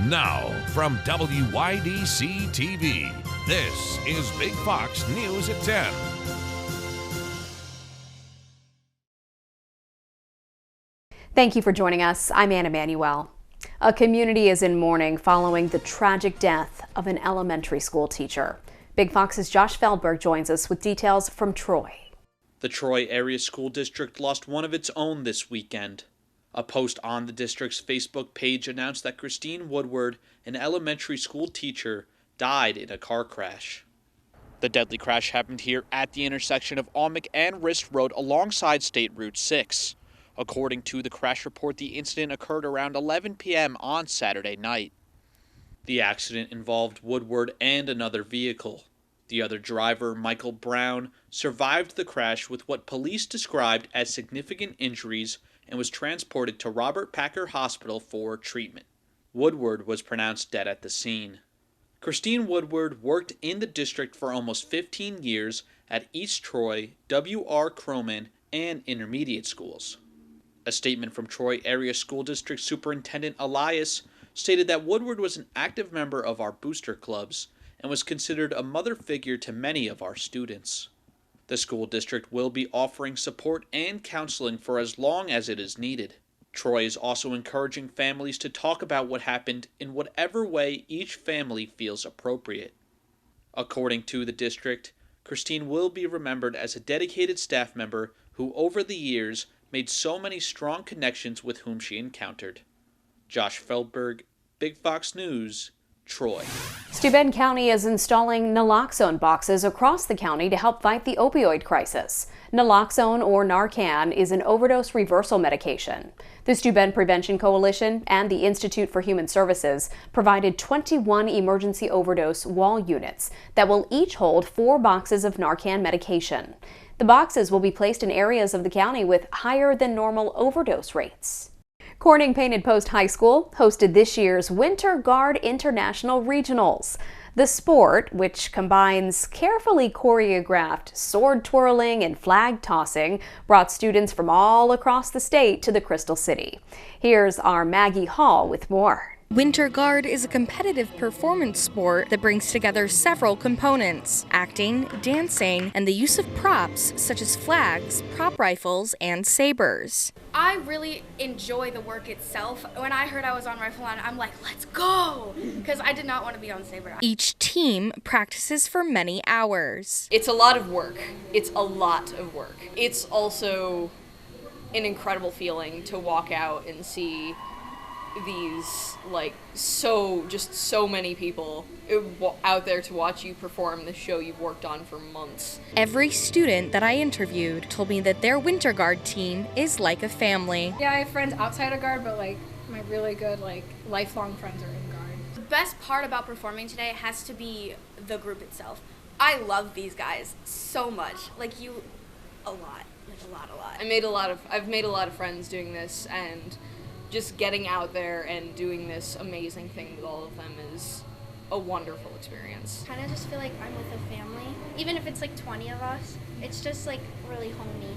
Now, from WYDC TV, this is Big Fox News at 10. Thank you for joining us. I'm Anna Manuel. A community is in mourning following the tragic death of an elementary school teacher. Big Fox's Josh Feldberg joins us with details from Troy. The Troy Area School District lost one of its own this weekend. A post on the district's Facebook page announced that Christine Woodward, an elementary school teacher, died in a car crash. The deadly crash happened here at the intersection of Almec and Rist Road alongside State Route 6. According to the crash report, the incident occurred around 11 p.m. on Saturday night. The accident involved Woodward and another vehicle. The other driver, Michael Brown, survived the crash with what police described as significant injuries and was transported to Robert Packer Hospital for treatment. Woodward was pronounced dead at the scene. Christine Woodward worked in the district for almost 15 years at East Troy, W.R. Croman, and intermediate schools. A statement from Troy Area School District Superintendent Elias stated that Woodward was an active member of our booster clubs and was considered a mother figure to many of our students. The school district will be offering support and counseling for as long as it is needed. Troy is also encouraging families to talk about what happened in whatever way each family feels appropriate. According to the district, Christine will be remembered as a dedicated staff member who over the years made so many strong connections with whom she encountered. Josh Feldberg, Big Fox News, Troy. Steuben County is installing naloxone boxes across the county to help fight the opioid crisis. Naloxone, or Narcan, is an overdose reversal medication. The Steuben Prevention Coalition and the Institute for Human Services provided 21 emergency overdose wall units that will each hold 4 boxes of Narcan medication. The boxes will be placed in areas of the county with higher than normal overdose rates. Corning Painted Post High School hosted this year's Winter Guard International Regionals. The sport, which combines carefully choreographed sword twirling and flag tossing, brought students from all across the state to the Crystal City. Here's our Maggie Hall with more. Winter Guard is a competitive performance sport that brings together several components: acting, dancing, and the use of props such as flags, prop rifles, and sabers. I really enjoy the work itself. When I heard I was on Rifle Line, I'm like, let's go! Because I did not want to be on Saber. Each team practices for many hours. It's a lot of work. It's a lot of work. It's also an incredible feeling to walk out and see these so many people out there to watch you perform the show you've worked on for months. Every student that I interviewed told me that their Winter Guard team is like a family. Yeah, I have friends outside of Guard, but my really good lifelong friends are in Guard. The best part about performing today has to be the group itself. I love these guys so much. A lot. I've made a lot of friends doing this, and just getting out there and doing this amazing thing with all of them is a wonderful experience. Kind of just feel like I'm with a family. Even if it's 20 of us, it's just really homey.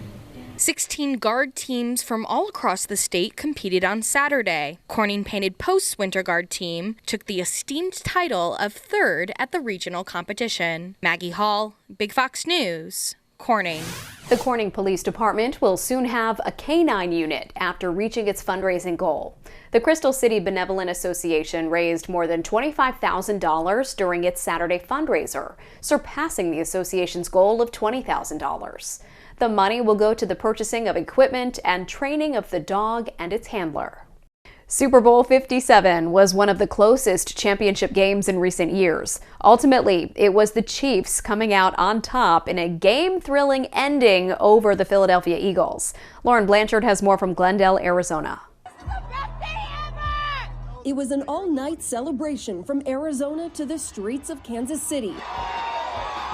16 Guard teams from all across the state competed on Saturday. Corning Painted Post's Winter Guard team took the esteemed title of 3rd at the regional competition. Maggie Hall, Big Fox News, Corning. The Corning Police Department will soon have a K-9 unit after reaching its fundraising goal. The Crystal City Benevolent Association raised more than $25,000 during its Saturday fundraiser, surpassing the association's goal of $20,000. The money will go to the purchasing of equipment and training of the dog and its handler. Super Bowl 57 was one of the closest championship games in recent years. Ultimately, it was the Chiefs coming out on top in a game-thrilling ending over the Philadelphia Eagles. Lauren Blanchard has more from Glendale, Arizona. It was an all-night celebration from Arizona to the streets of Kansas City,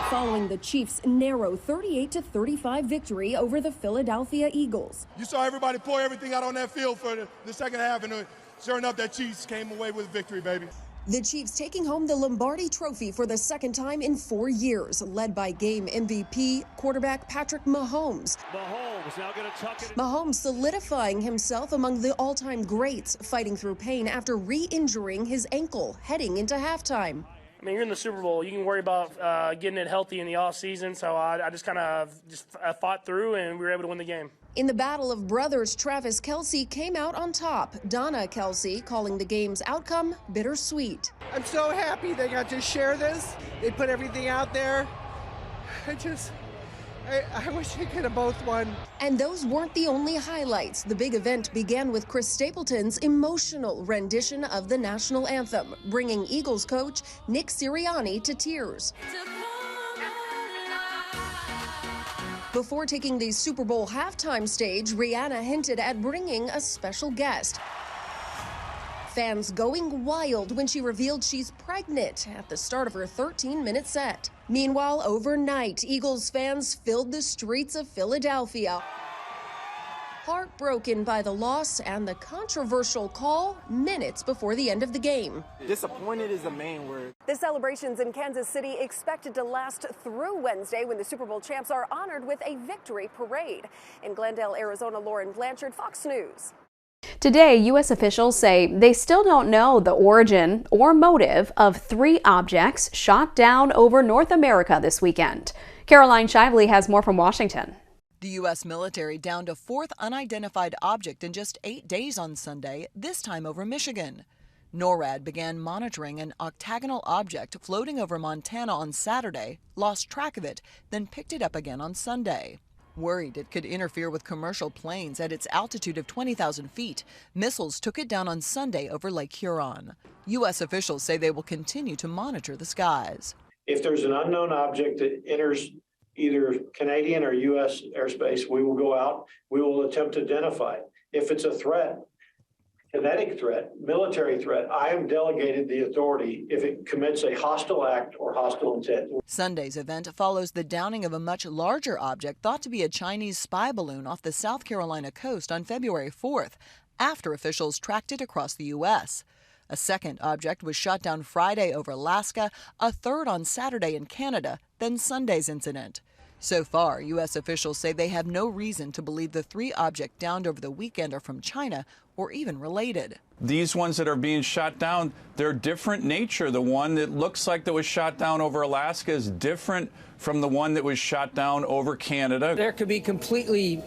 following the Chiefs' narrow 38-35 victory over the Philadelphia Eagles. You saw everybody pour everything out on that field for the second half, and sure enough, that Chiefs came away with victory, baby. The Chiefs taking home the Lombardi Trophy for the second time in 4 years, led by game MVP quarterback Patrick Mahomes. Mahomes now going to tuck it. Mahomes solidifying himself among the all-time greats, fighting through pain after re-injuring his ankle heading into halftime. I mean, you're in the Super Bowl. You can worry about getting it healthy in the off season. So I just kind of fought through, and we were able to win the game. In the battle of brothers, Travis Kelce came out on top. Donna Kelce calling the game's outcome bittersweet. I'm so happy they got to share this. They put everything out there. I wish they could have both won. And those weren't the only highlights. The big event began with Chris Stapleton's emotional rendition of the national anthem, bringing Eagles coach Nick Sirianni to tears. Before taking the Super Bowl halftime stage, Rihanna hinted at bringing a special guest. Fans going wild when she revealed she's pregnant at the start of her 13-minute set. Meanwhile, overnight, Eagles fans filled the streets of Philadelphia, heartbroken by the loss and the controversial call minutes before the end of the game. Disappointed is the main word. The celebrations in Kansas City expected to last through Wednesday when the Super Bowl champs are honored with a victory parade. In Glendale, Arizona, Lauren Blanchard, Fox News. Today, U.S. officials say they still don't know the origin or motive of 3 objects shot down over North America this weekend. Caroline Shively has more from Washington. The U.S. military downed a 4th unidentified object in just 8 days on Sunday, this time over Michigan. NORAD began monitoring an octagonal object floating over Montana on Saturday, lost track of it, then picked it up again on Sunday. Worried it could interfere with commercial planes at its altitude of 20,000 feet, missiles took it down on Sunday over Lake Huron. U.S. officials say they will continue to monitor the skies. If there's an unknown object that enters either Canadian or U.S. airspace, we will go out. We will attempt to identify it. If it's a threat, kinetic threat, military threat, I am delegated the authority if it commits a hostile act or hostile intent. Sunday's event follows the downing of a much larger object thought to be a Chinese spy balloon off the South Carolina coast on February 4th, after officials tracked it across the U.S. A second object was shot down Friday over Alaska, a third on Saturday in Canada, then Sunday's incident. So far, U.S. officials say they have no reason to believe the 3 objects downed over the weekend are from China or even related. These ones that are being shot down, they're different nature. The one that looks like that was shot down over Alaska is different from the one that was shot down over Canada. There could be completely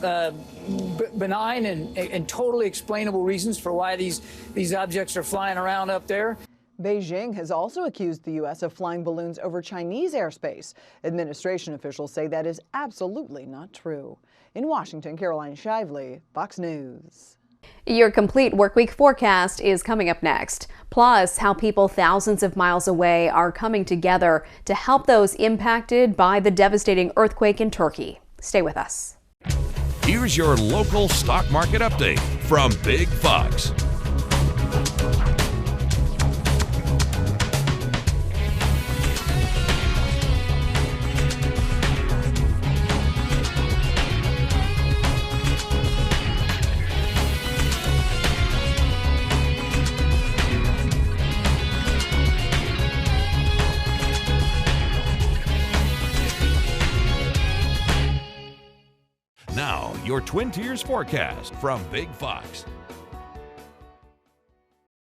benign and totally explainable reasons for why these objects are flying around up there. Beijing has also accused the U.S. of flying balloons over Chinese airspace. Administration officials say that is absolutely not true. In Washington, Caroline Shively, Fox News. Your complete workweek forecast is coming up next. Plus, how people thousands of miles away are coming together to help those impacted by the devastating earthquake in Turkey. Stay with us. Here's your local stock market update from Big Fox. Now, your Twin Tiers forecast from Big Fox.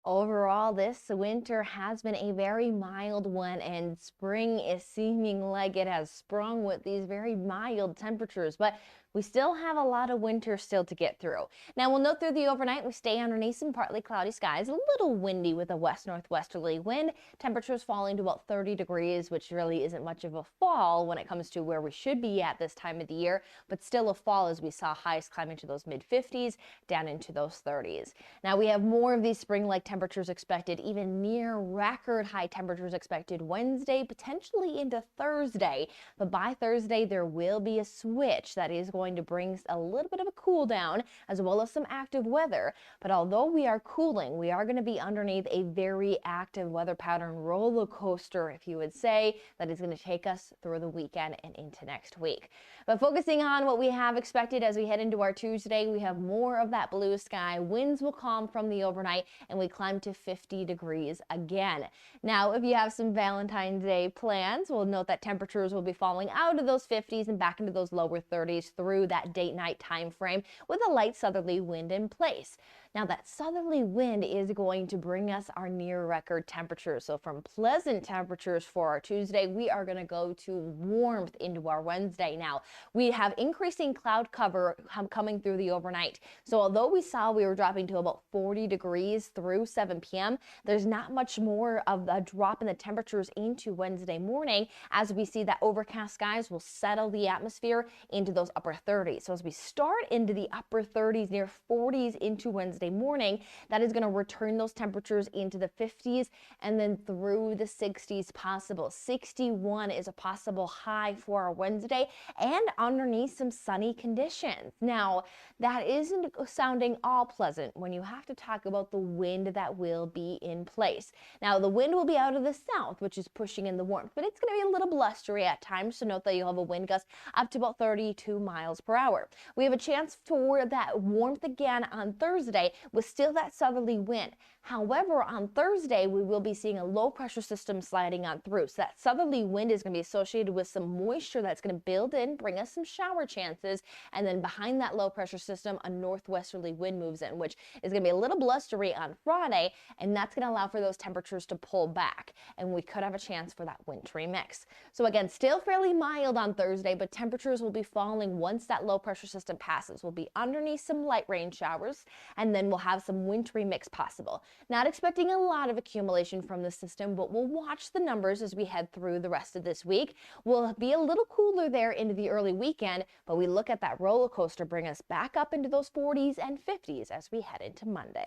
Overall, this winter has been a very mild one, and spring is seeming like it has sprung with these very mild temperatures, but we still have a lot of winter still to get through. Now, we'll note through the overnight we stay underneath some partly cloudy skies, a little windy with a west-northwesterly wind, temperatures falling to about 30 degrees, which really isn't much of a fall when it comes to where we should be at this time of the year, but still a fall as we saw highs climbing to those mid-50s down into those 30s. Now, we have more of these spring-like temperatures expected, even near record high temperatures expected Wednesday, potentially into Thursday, but by Thursday there will be a switch that is going going to bring a little bit of a cool down as well as some active weather. But although we are cooling, we are going to be underneath a very active weather pattern roller coaster, if you would say, that is going to take us through the weekend and into next week. But focusing on what we have expected as we head into our Tuesday, we have more of that blue sky. Winds will calm from the overnight and we climb to 50 degrees again. Now, if you have some Valentine's Day plans, we'll note that temperatures will be falling out of those 50s and back into those lower 30s through that date-night time frame with a light southerly wind in place. Now, that southerly wind is going to bring us our near record temperatures. So from pleasant temperatures for our Tuesday, we are going to go to warmth into our Wednesday. Now, we have increasing cloud cover coming through the overnight. So although we were dropping to about 40 degrees through 7 p.m., there's not much more of a drop in the temperatures into Wednesday morning, as we see that overcast skies will settle the atmosphere into those upper 30s. So as we start into the upper 30s, near 40s into Wednesday morning, that is going to return those temperatures into the 50s and then through the 60s possible. 61 is a possible high for our Wednesday and underneath some sunny conditions. Now, that isn't sounding all pleasant when you have to talk about the wind that will be in place. Now, the wind will be out of the south, which is pushing in the warmth, but it's going to be a little blustery at times, so note that you'll have a wind gust up to about 32 miles per hour. We have a chance for that warmth again on Thursday with still that southerly wind. However, on Thursday, we will be seeing a low pressure system sliding on through. So that southerly wind is going to be associated with some moisture that's going to build in, bring us some shower chances. And then behind that low pressure system, a northwesterly wind moves in, which is going to be a little blustery on Friday. And that's going to allow for those temperatures to pull back. And we could have a chance for that wintry mix. So again, still fairly mild on Thursday, but temperatures will be falling once that low pressure system passes. We'll be underneath some light rain showers, and then we'll have some wintry mix possible. Not expecting a lot of accumulation from the system, but we'll watch the numbers as we head through the rest of this week. We'll be a little cooler there into the early weekend, but we look at that roller coaster bring us back up into those 40s and 50s as we head into Monday.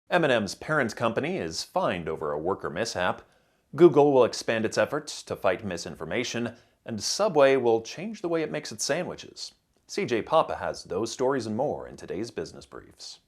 M&M's parent company is fined over a worker mishap. Google will expand its efforts to fight misinformation, and Subway will change the way it makes its sandwiches. CJ Papa has those stories and more in today's Business Briefs.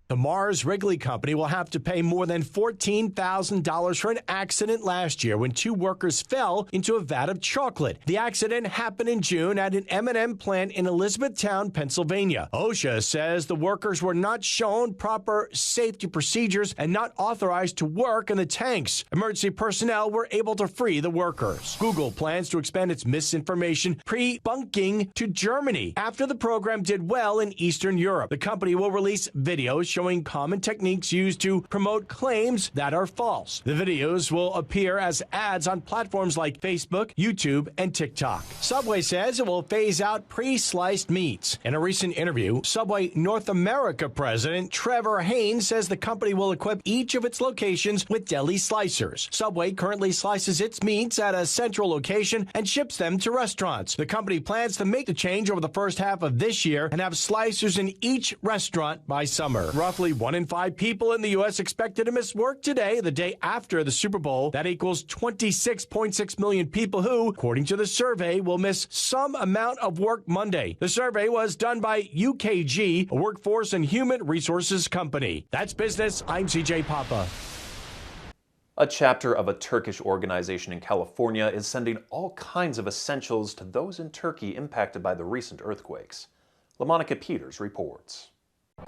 The Mars Wrigley Company will have to pay more than $14,000 for an accident last year when two workers fell into a vat of chocolate. The accident happened in June at an M&M plant in Elizabethtown, Pennsylvania. OSHA says the workers were not shown proper safety procedures and not authorized to work in the tanks. Emergency personnel were able to free the workers. Google plans to expand its misinformation pre-bunking to Germany after the program did well in Eastern Europe. The company will release videos showing common techniques used to promote claims that are false. The videos will appear as ads on platforms like Facebook, YouTube, and TikTok. Subway says it will phase out pre-sliced meats. In a recent interview, Subway North America President Trevor Haynes says the company will equip each of its locations with deli slicers. Subway currently slices its meats at a central location and ships them to restaurants. The company plans to make the change over the first half of this year and have slicers in each restaurant by summer. Roughly 1 in 5 people in the U.S. expected to miss work today, the day after the Super Bowl. That equals 26.6 million people who, according to the survey, will miss some amount of work Monday. The survey was done by UKG, a workforce and human resources company. That's business. I'm CJ Papa. A chapter of a Turkish organization in California is sending all kinds of essentials to those in Turkey impacted by the recent earthquakes. LaMonica Peters reports.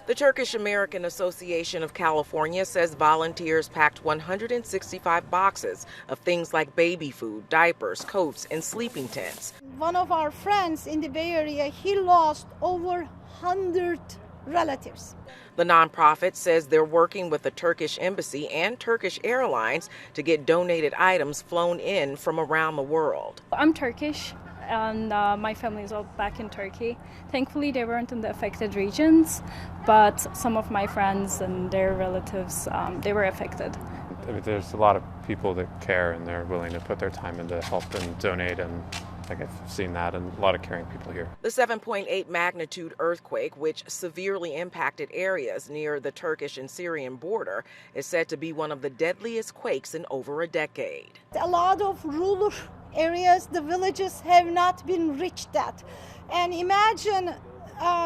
The Turkish American Association of California says volunteers packed 165 boxes of things like baby food, diapers, coats, and sleeping tents. One of our friends in the Bay Area, he lost over 100 relatives. The nonprofit says they're working with the Turkish Embassy and Turkish Airlines to get donated items flown in from around the world. I'm Turkish. And my family is all back in Turkey. Thankfully, they weren't in the affected regions, but some of my friends and their relatives, they were affected. There's a lot of people that care and they're willing to put their time in to help and donate, and I think I've seen that and a lot of caring people here. The 7.8 magnitude earthquake, which severely impacted areas near the Turkish and Syrian border, is said to be one of the deadliest quakes in over a decade. A lot of rural areas, the villages have not been reached at. And imagine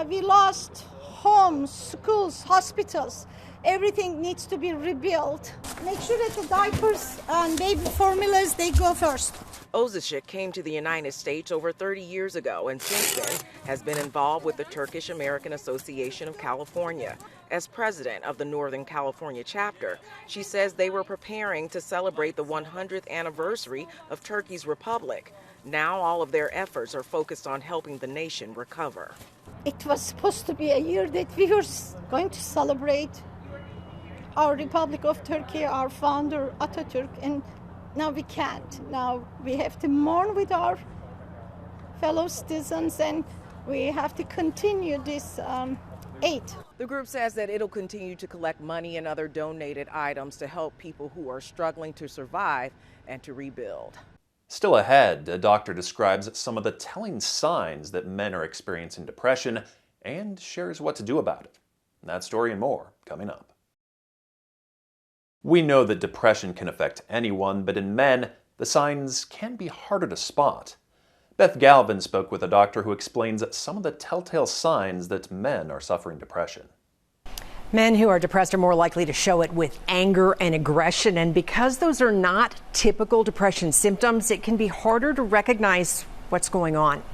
we lost homes, schools, hospitals. Everything needs to be rebuilt. Make sure that the diapers and baby formulas, they go first. Ozışık came to the United States over 30 years ago and since then has been involved with the Turkish American Association of California. As president of the Northern California chapter, she says they were preparing to celebrate the 100th anniversary of Turkey's republic. Now all of their efforts are focused on helping the nation recover. It was supposed to be a year that we were going to celebrate our Republic of Turkey, our founder Atatürk, and now we can't. Now we have to mourn with our fellow citizens, and we have to continue this aid. The group says that it'll continue to collect money and other donated items to help people who are struggling to survive and to rebuild. Still ahead, a doctor describes some of the telling signs that men are experiencing depression and shares what to do about it. That story and more coming up. We know that depression can affect anyone, but in men, the signs can be harder to spot. Beth Galvin spoke with a doctor who explains some of the telltale signs that men are suffering depression. Men who are depressed are more likely to show it with anger and aggression, and because those are not typical depression symptoms, it can be harder to recognize what's going on.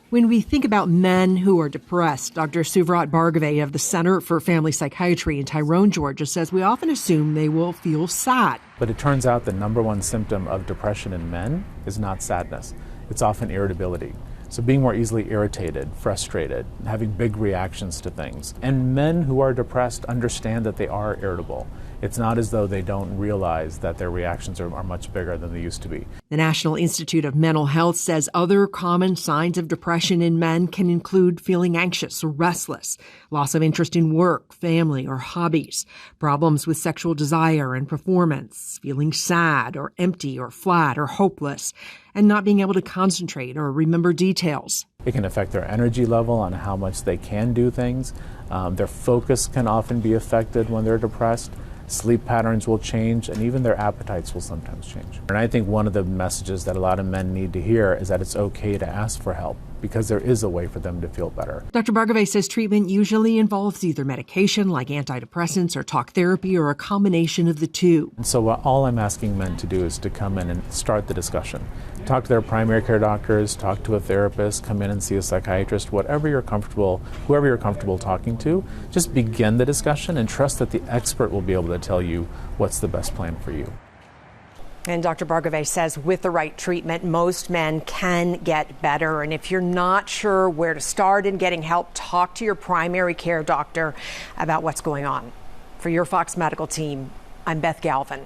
When we think about men who are depressed, Dr. Suvrat Bhargave of the Center for Family Psychiatry in Tyrone, Georgia, says we often assume they will feel sad. But it turns out the number one symptom of depression in men is not sadness. It's often irritability. So being more easily irritated, frustrated, having big reactions to things. And men who are depressed understand that they are irritable. It's not as though they don't realize that their reactions are much bigger than they used to be. The National Institute of Mental Health says other common signs of depression in men can include feeling anxious or restless, loss of interest in work, family, or hobbies, problems with sexual desire and performance, feeling sad or empty or flat or hopeless, and not being able to concentrate or remember details. It can affect their energy level on how much they can do things. Their focus can often be affected when they're depressed. Sleep patterns will change, and even their appetites will sometimes change. And I think one of the messages that a lot of men need to hear is that it's okay to ask for help, because there is a way for them to feel better. Dr. Bhargave says treatment usually involves either medication like antidepressants or talk therapy or a combination of the two. And so all I'm asking men to do is to come in and start the discussion. Talk to their primary care doctors, talk to a therapist, come in and see a psychiatrist, whoever you're comfortable talking to. Just begin the discussion and trust that the expert will be able to tell you what's the best plan for you. And Dr. Bhargave says with the right treatment, most men can get better. And if you're not sure where to start in getting help, talk to your primary care doctor about what's going on. For your Fox Medical team, I'm Beth Galvin.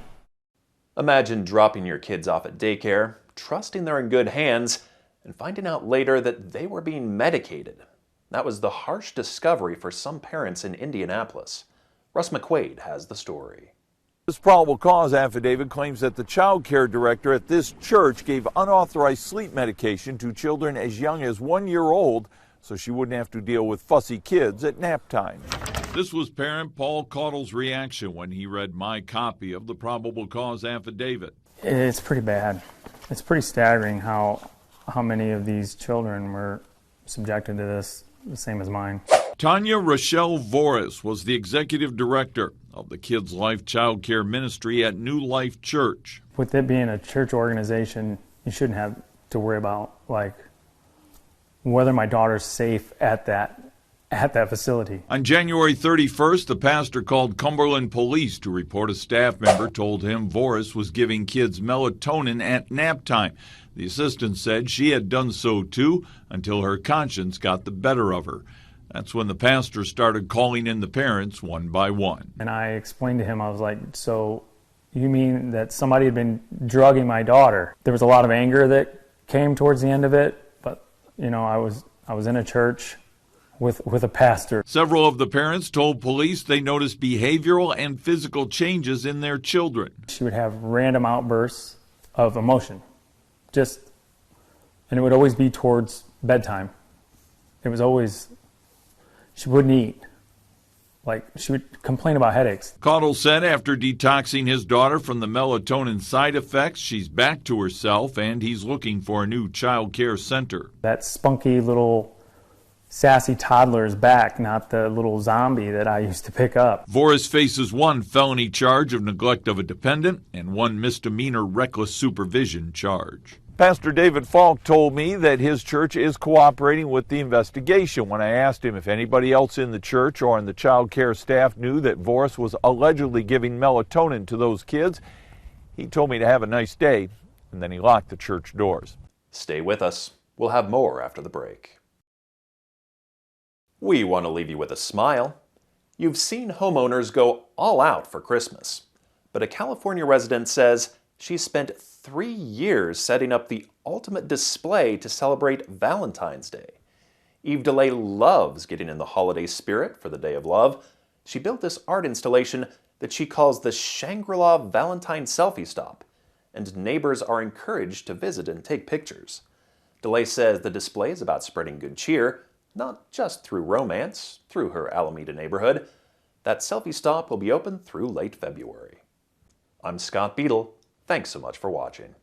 Imagine dropping your kids off at daycare, trusting they're in good hands, and finding out later that they were being medicated. That was the harsh discovery for some parents in Indianapolis. Russ McQuaid has the story. This probable cause affidavit claims that the child care director at this church gave unauthorized sleep medication to children as young as 1 year old so she wouldn't have to deal with fussy kids at nap time. This was parent Paul Caudle's reaction when he read my copy of the probable cause affidavit. It's pretty bad. It's pretty staggering how many of these children were subjected to this, the same as mine. Tanya Rochelle Voris was the executive director of the Kids Life Child Care Ministry at New Life Church. With it being a church organization, you shouldn't have to worry about whether my daughter's safe at that facility. On January 31st, the pastor called Cumberland Police to report a staff member told him Voris was giving kids melatonin at nap time. The assistant said she had done so too until her conscience got the better of her. That's when the pastor started calling in the parents one by one. And I explained to him, I was like, so you mean that somebody had been drugging my daughter? There was a lot of anger that came towards the end of it, but I was in a church with a pastor. Several of the parents told police they noticed behavioral and physical changes in their children. She would have random outbursts of emotion, just And it would always be towards bedtime. It was always, she wouldn't eat. Like, she would complain about headaches. Caudle said after detoxing his daughter from the melatonin side effects, she's back to herself and he's looking for a new child care center. That spunky little sassy toddler is back, not the little zombie that I used to pick up. Voris faces 1 felony charge of neglect of a dependent and 1 misdemeanor reckless supervision charge. Pastor David Falk told me that his church is cooperating with the investigation. When I asked him if anybody else in the church or in the child care staff knew that Voris was allegedly giving melatonin to those kids, he told me to have a nice day, and then he locked the church doors. Stay with us. We'll have more after the break. We want to leave you with a smile. You've seen homeowners go all out for Christmas, but a California resident says she spent 3 years setting up the ultimate display to celebrate Valentine's Day. Eve DeLay loves getting in the holiday spirit for the Day of Love. She built this art installation that she calls the Shangri-La Valentine Selfie Stop, and neighbors are encouraged to visit and take pictures. DeLay says the display is about spreading good cheer, not just through romance, through her Alameda neighborhood. That selfie stop will be open through late February. I'm Scott Beadle. Thanks so much for watching.